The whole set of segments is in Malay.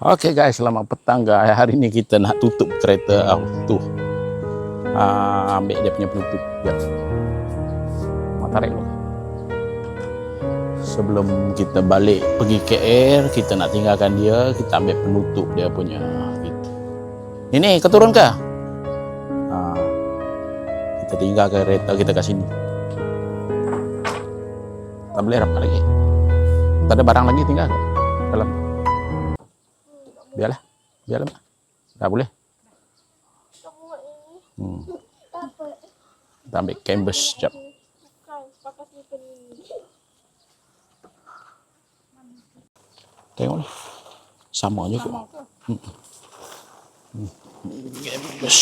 Oke guys, selamat petang guys. Hari ini kita nak tutup kereta tuh. Ambil dia punya penutup. Ya. Tarik dulu. Sebelum kita balik pergi KL, kita nak tinggalkan dia, kita ambil penutup dia punya. Gitu. Ini kau turun ke? Kita tinggalkan kereta kita kat sini. Tak boleh rapat lagi. Tak ada barang lagi tinggal ke dalam. Biarlah. Dah boleh. Kita ambil canvas sekejap. Tengok ni. Sama juga. Canvas.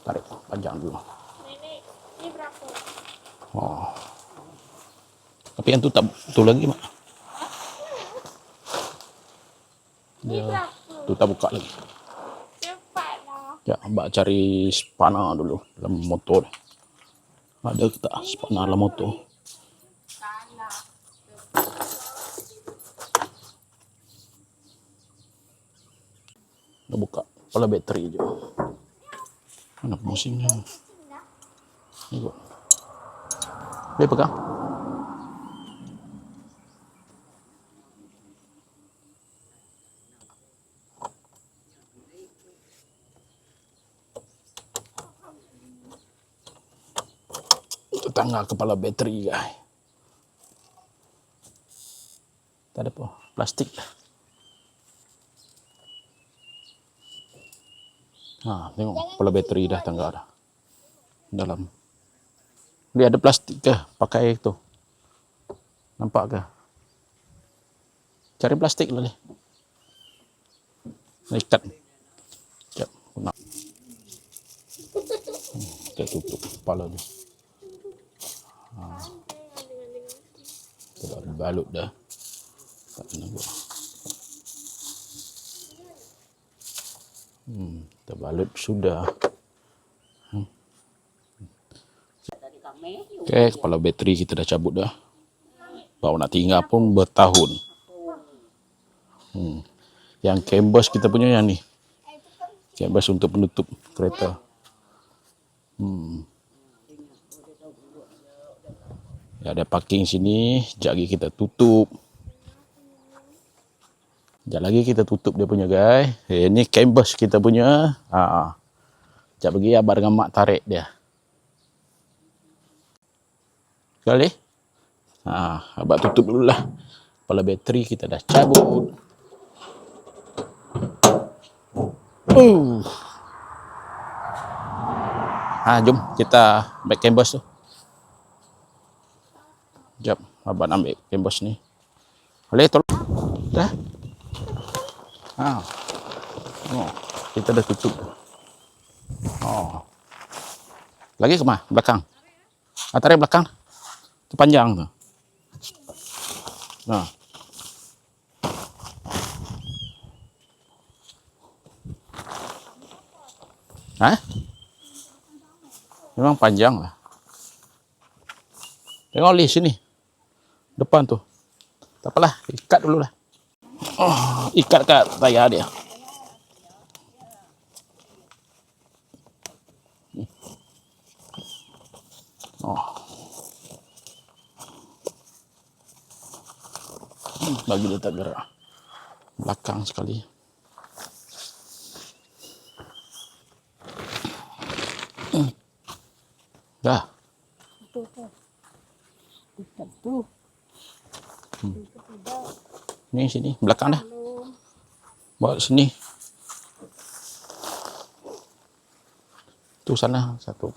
Tarik panjang dulu. Nenek, ini berapa? Oh. Tapi yang tu tak tu lagi mak. Ini berapa? Tu tak buka lagi. Cepatlah. Ya, abang cari spana dulu dalam motor. Ada ke tak spana dalam motor? Dah buka. Kepala bateri je. Mana pusingnya? Ni kok. Boleh pegang? Tanggal kepala bateri guys. Tak ada apa, plastik dah. Tengok kepala bateri dah tanggal dah. Dalam. Dia ada plastik ke? Pakai tu. Nampak ke? Cari plastik lah ni. Ikat. Sekejap. Kita tutup kepala ni. Kita dah balut dah. Tak kena buat. Kita balut sudah. Okay, kepala bateri kita dah cabut dah. Baru nak tinggal pun bertahun. Yang canvas kita punya yang ni. Canvas untuk penutup kereta. Ya, ada parking sini. Sekejap lagi kita tutup. Sekejap lagi kita tutup dia punya guys. Ini canvas kita punya. Sekejap lagi abang dengan mak tarik dia. Sekali. Abang tutup dulu lah. Kepala bateri kita dah cabut. Jom kita ambil canvas tu. Sekejap, abang ambil canvas ni. Boleh tolong? Dah? Kita dah tutup. Lagi ke mana? Belakang. Tarik belakang. Itu panjang tu. Memang panjang lah. Tengok li sini. Depan tu. Tak apalah, ikat dulu lah. Ikat kat tayar dia. Bagi dia tak gerak. Belakang sekali. Dah. Tu. Ni sini, belakang dah. Bawa sini. Tu sana satu.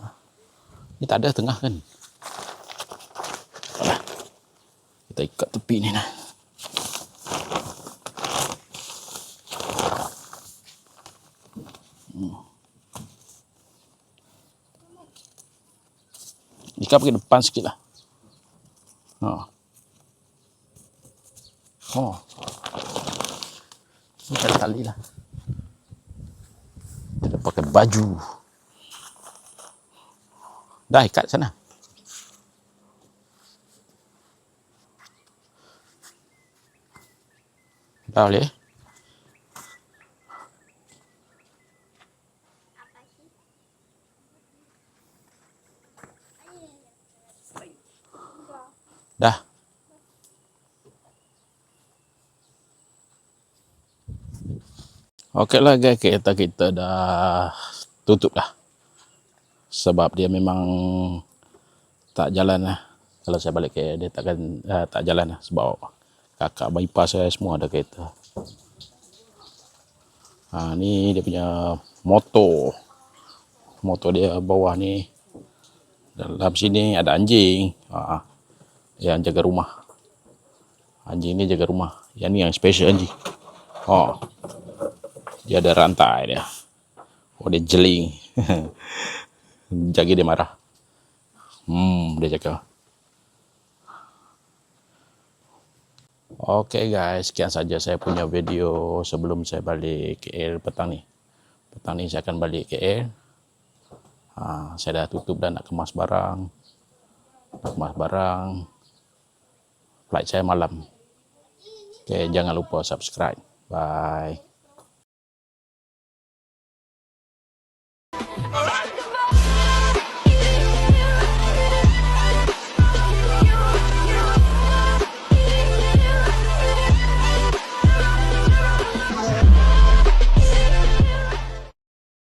Ni tak ada tengah kan? Alah. Kita ikat tepi ni nah. Ikat pergi depan sikit lah. Ini tali lah. Kita pakai baju. Dah ikat sana. Dah boleh. Okey lah guys, kereta kita dah tutup dah. Sebab dia memang tak jalan lah. Kalau saya balik ke dia takkan tak jalan lah. Sebab kakak bypass saya semua ada kereta. Ni dia punya motor. Motor dia bawah ni. Dalam sini ada anjing. Yang jaga rumah. Anjing ni jaga rumah. Yang ni yang special anjing. Dia ada rantai dia. Dia jeling. Jaga dia marah. Dia jaga. Okey guys, sekian saja saya punya video sebelum saya balik KL petang ni. Petang ni saya akan balik KL. Saya dah tutup dan nak kemas barang. Flight saya malam. Okey, jangan lupa subscribe. Bye.